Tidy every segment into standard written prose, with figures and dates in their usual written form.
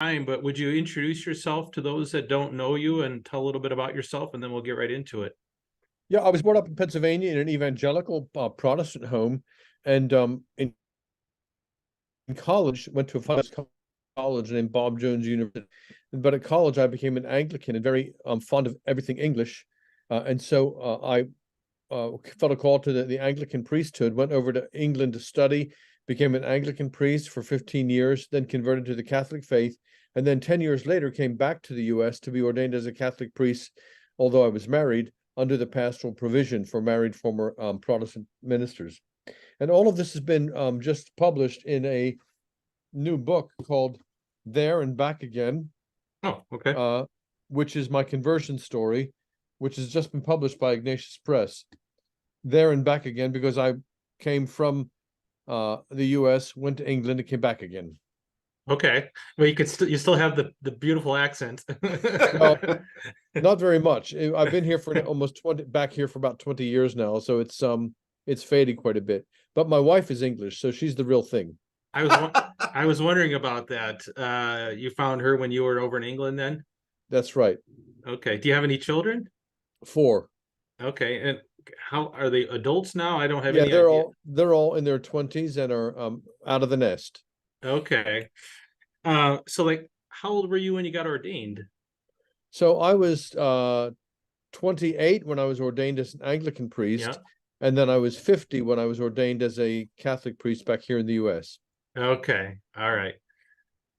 time, but would you introduce yourself to those that don't know you and tell a little bit about yourself, and then we'll get right into it. Yeah, I was brought up in Pennsylvania in an evangelical Protestant home, and in college went to a fine college named Bob Jones University. But at college, I became an Anglican and very fond of everything English, and so I felt a call to the Anglican priesthood. Went over to England to study, became an Anglican priest for 15 years, then converted to the Catholic faith, and then 10 years later came back to the U.S. to be ordained as a Catholic priest, although I was married, under the pastoral provision for married former Protestant ministers. And all of this has been just published in a new book called There and Back Again, Oh, okay. which is my conversion story, which has just been published by Ignatius Press. There and Back Again, because I came from the U.S., went to England, and came back again. Okay. Well, you still have the beautiful accent. Well, not very much. I've been here for almost 20, back here for about 20 years now, so it's faded quite a bit. But my wife is English, so she's the real thing. I was wondering about that. You found her when you were over in England then? That's right. Okay. Do you have any children? 4. Okay. And how are they adults now? I don't have Yeah, any idea. they're all in their 20s and are out of the nest. Okay. So like how old were you when you got ordained? So I was 28 when I was ordained as an Anglican Yeah. priest, and then I was 50 when I was ordained as a Catholic priest back here in the US. Okay. All right.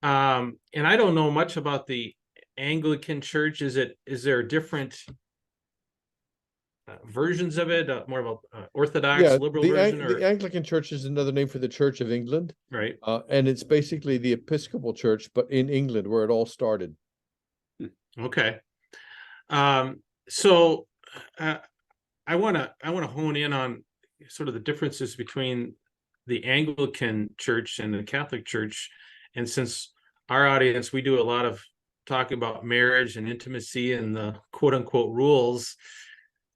And I don't know much about the Anglican Church. Is there different versions of it? More of a Orthodox Yeah, liberal version, the or Anglican Church is another name for the Church of England, right? and it's basically the Episcopal Church, but in England, where it all started. Okay. So uh, I want to hone in on sort of the differences between the Anglican Church and the Catholic Church, and since our audience, we do a lot of talking about marriage and intimacy and the quote unquote rules.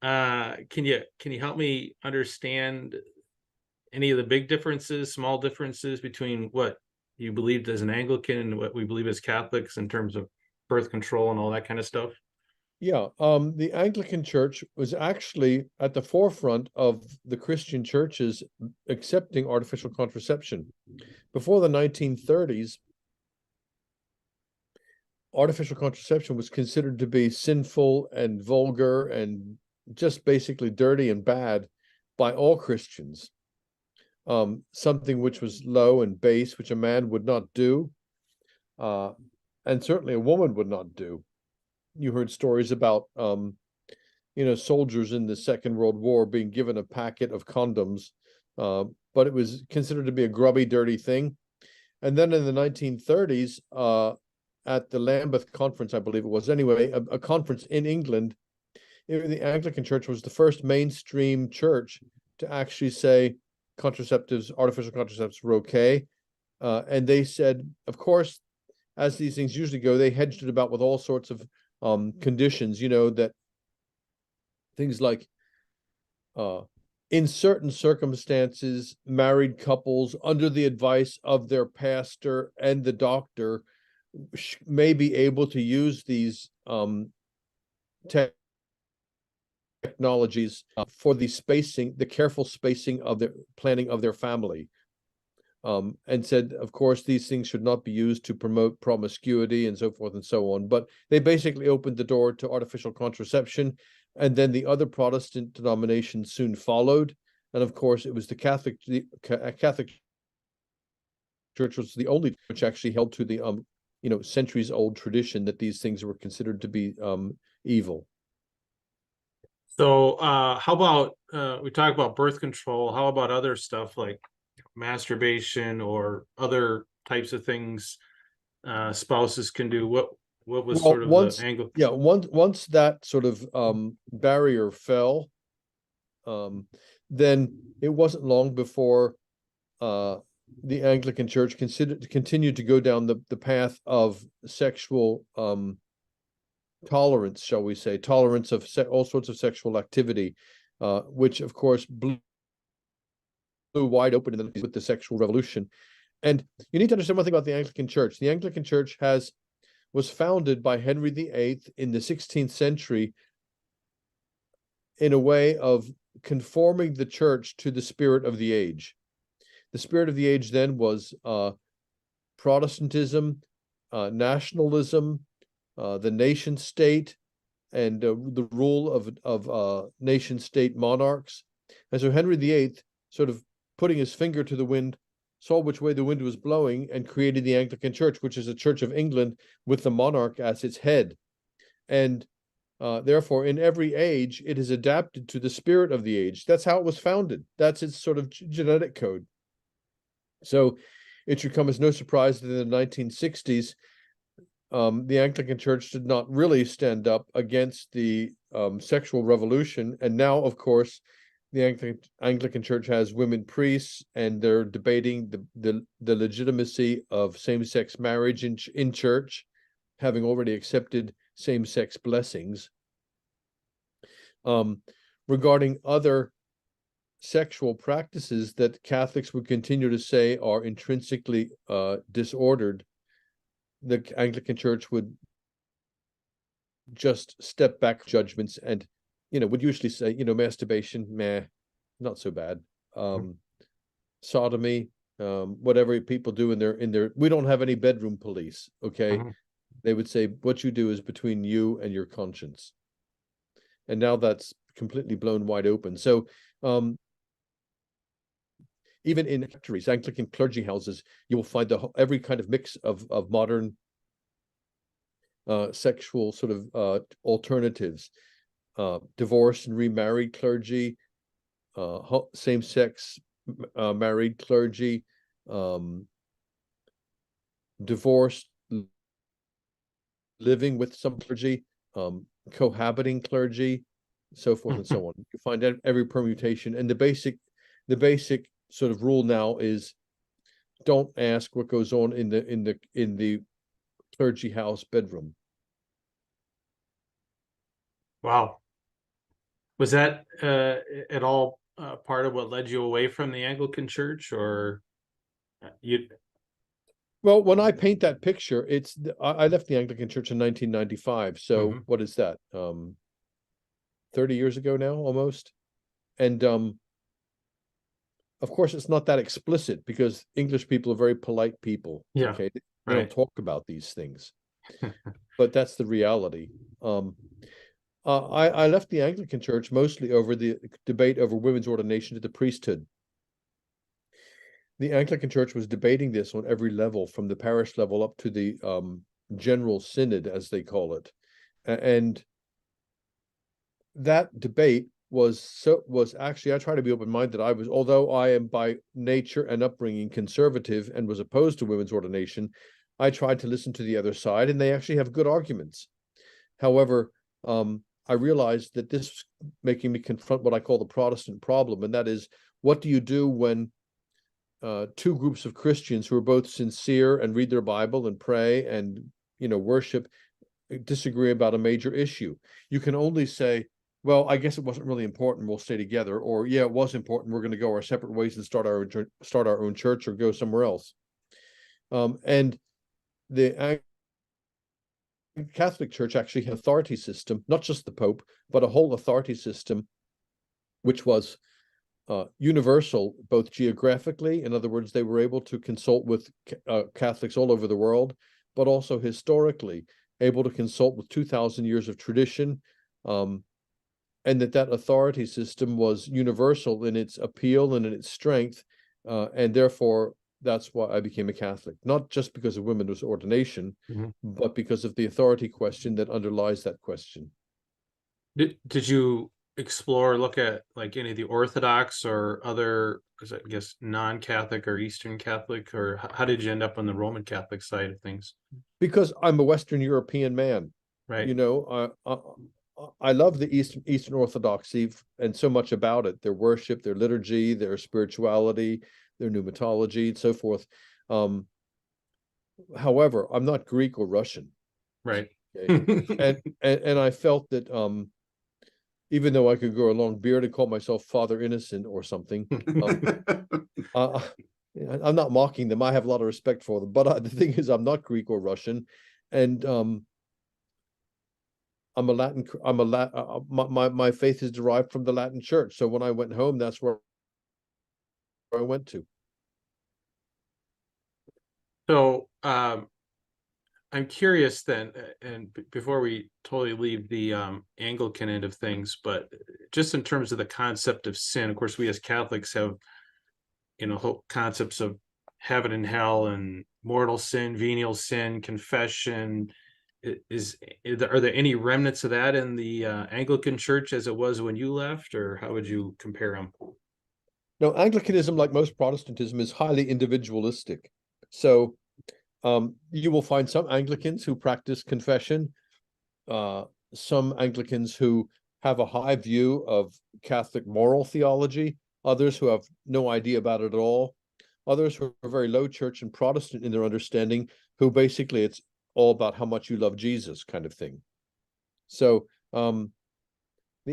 Can you help me understand any of the big differences, small differences between what you believed as an Anglican and what we believe as Catholics in terms of birth control and all that kind of stuff? Yeah, the Anglican Church was actually at the forefront of the Christian churches accepting artificial contraception. Before the 1930s, artificial contraception was considered to be sinful and vulgar and just basically dirty and bad by all Christians. Something which was low and base, which a man would not do, and certainly a woman would not do. You heard stories about soldiers in the Second World War being given a packet of condoms, but it was considered to be a grubby, dirty thing. And then in the 1930s, at the Lambeth Conference, I believe it was, anyway, a conference in England, the Anglican Church was the first mainstream church to actually say artificial contraceptives were okay. And they said, of course, as these things usually go, they hedged it about with all sorts of conditions, that things like in certain circumstances, married couples under the advice of their pastor and the doctor may be able to use these technologies for the careful spacing of the planning of their family. And said, of course, these things should not be used to promote promiscuity and so forth and so on. But they basically opened the door to artificial contraception. And then the other Protestant denominations soon followed. And of course, it was the Catholic Church was the only which actually held to the centuries old tradition that these things were considered to be evil. So how about we talk about birth control? How about other stuff like masturbation or other types of things spouses can do? What was sort of the angle? Once that sort of barrier fell, then it wasn't long before the Anglican Church continued to go down the path of sexual tolerance, shall we say, tolerance of all sorts of sexual activity, which of course blew wide open with the sexual revolution. And you need to understand one thing about the Anglican Church. The Anglican Church was founded by Henry VIII in the 16th century in a way of conforming the church to the spirit of the age. The spirit of the age then was Protestantism, nationalism, the nation state, and the rule of nation state monarchs. And so Henry VIII, sort of putting his finger to the wind, saw which way the wind was blowing and created the Anglican Church, which is a Church of England with the monarch as its head. And therefore, in every age, it is adapted to the spirit of the age. That's how it was founded. That's its sort of genetic code. So it should come as no surprise that in the 1960s, the Anglican Church did not really stand up against the sexual revolution. And now, of course, the Anglican Church has women priests, and they're debating the legitimacy of same-sex marriage in church, having already accepted same-sex blessings. Regarding other sexual practices that Catholics would continue to say are intrinsically disordered, the Anglican Church would just step back judgments and, would usually say, masturbation, meh, not so bad. Sodomy, whatever people do in their, we don't have any bedroom police, okay? They would say, what you do is between you and your conscience. And now that's completely blown wide open. So even in factories, Anglican clergy houses, you will find every kind of mix of modern sexual sort of alternatives, divorced and remarried clergy, same-sex married clergy, divorced, living with some clergy, cohabiting clergy, so forth and so on. You find every permutation, and the basic sort of rule now is don't ask what goes on in the clergy house bedroom. Wow. Was that at all part of what led you away from the Anglican Church, or you? Well, when I paint that picture, I left the Anglican Church in 1995. So what is that? 30 years ago now, almost. And of course, it's not that explicit because English people are very polite people. Yeah, okay, they don't talk about these things, but that's the reality. I left the Anglican Church mostly over the debate over women's ordination to the priesthood. The Anglican Church was debating this on every level, from the parish level up to the general synod, as they call it, and that debate was actually, I try to be open-minded. Although I am by nature and upbringing conservative and was opposed to women's ordination, I tried to listen to the other side, and they actually have good arguments. However, I realized that this was making me confront what I call the Protestant problem, and that is, what do you do when two groups of Christians who are both sincere and read their Bible and pray and worship disagree about a major issue? You can only say, well, I guess it wasn't really important, we'll stay together, or yeah, it was important, we're going to go our separate ways and start our own church or go somewhere else. And the Catholic Church actually had an authority system, not just the Pope, but a whole authority system, which was universal, both geographically. In other words, they were able to consult with Catholics all over the world, but also historically able to consult with 2,000 years of tradition, and that authority system was universal in its appeal and in its strength, and therefore that's why I became a Catholic, not just because of women's ordination, but because of the authority question that underlies that question. Did you look at like any of the Orthodox or other, I guess, non-Catholic or Eastern Catholic, or how did you end up on the Roman Catholic side of things? Because I'm a Western European man, right? I love the Eastern Orthodoxy and so much about it: their worship, their liturgy, their spirituality, their pneumatology, and so forth. However, I'm not Greek or Russian, right? Okay? and I felt that even though I could grow a long beard and call myself Father Innocent or something, I'm not mocking them. I have a lot of respect for them, but the thing is, I'm not Greek or Russian, and I'm a Latin. My faith is derived from the Latin Church. So when I went home, that's where I went to. So I'm curious then, and before we totally leave the Anglican end of things, but just in terms of the concept of sin, of course, we as Catholics have, whole concepts of heaven and hell and mortal sin, venial sin, confession. Are there any remnants of that in the Anglican Church as it was when you left, or how would you compare them? No, Anglicanism, like most Protestantism, is highly individualistic. So you will find some Anglicans who practice confession, some Anglicans who have a high view of Catholic moral theology, others who have no idea about it at all, others who are very low church and Protestant in their understanding, who basically it's all about how much you love Jesus kind of thing. So the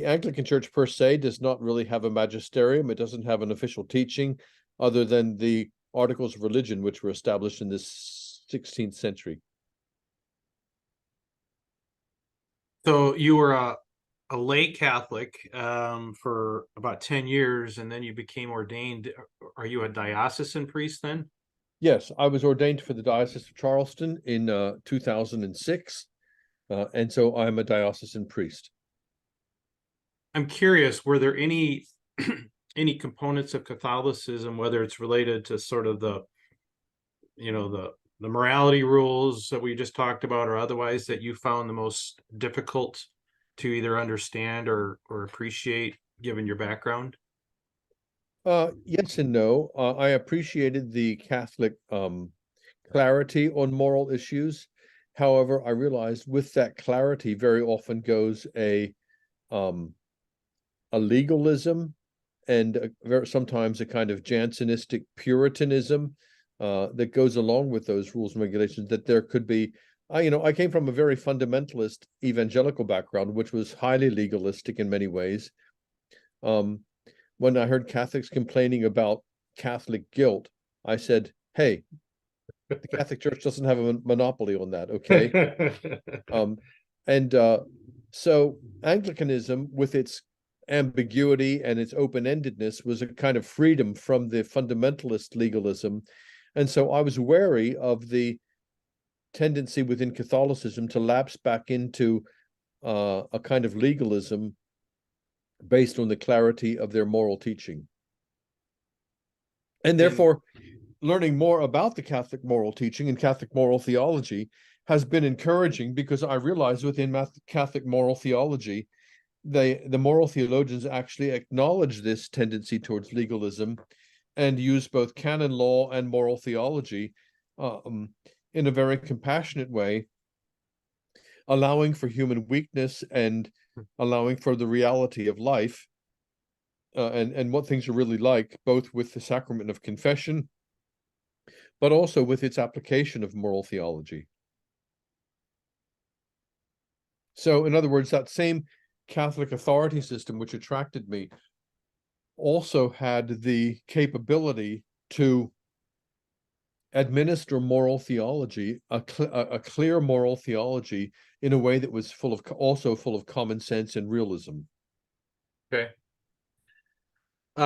Anglican Church per se does not really have a magisterium. It doesn't have an official teaching other than the Articles of Religion, which were established in the 16th century. So you were a lay Catholic for about 10 years, and then you became ordained. Are you a diocesan priest then? Yes, I was ordained for the Diocese of Charleston in 2006, and so I'm a diocesan priest. I'm curious, were there any any components of Catholicism, whether it's related to sort of the morality rules that we just talked about, or otherwise, that you found the most difficult to either understand or appreciate, given your background? Yes and no. I appreciated the Catholic clarity on moral issues. However, I realized with that clarity very often goes a legalism and sometimes a kind of Jansenistic Puritanism that goes along with those rules and regulations. That there could be, I came from a very fundamentalist evangelical background, which was highly legalistic in many ways. When I heard Catholics complaining about Catholic guilt, I said, "Hey, the Catholic Church doesn't have a monopoly on that, okay?" And so Anglicanism, with its ambiguity and its open-endedness, was a kind of freedom from the fundamentalist legalism. And so I was wary of the tendency within Catholicism to lapse back into a kind of legalism based on the clarity of their moral teaching. And therefore, learning more about the Catholic moral teaching and Catholic moral theology has been encouraging, because I realize within Catholic moral theology, the moral theologians actually acknowledge this tendency towards legalism and use both canon law and moral theology in a very compassionate way, allowing for human weakness and allowing for the reality of life and what things are really like, both with the sacrament of confession, but also with its application of moral theology. So, in other words, that same Catholic authority system which attracted me also had the capability to administer moral theology, a clear moral theology, in a way that was also full of common sense and realism. Okay.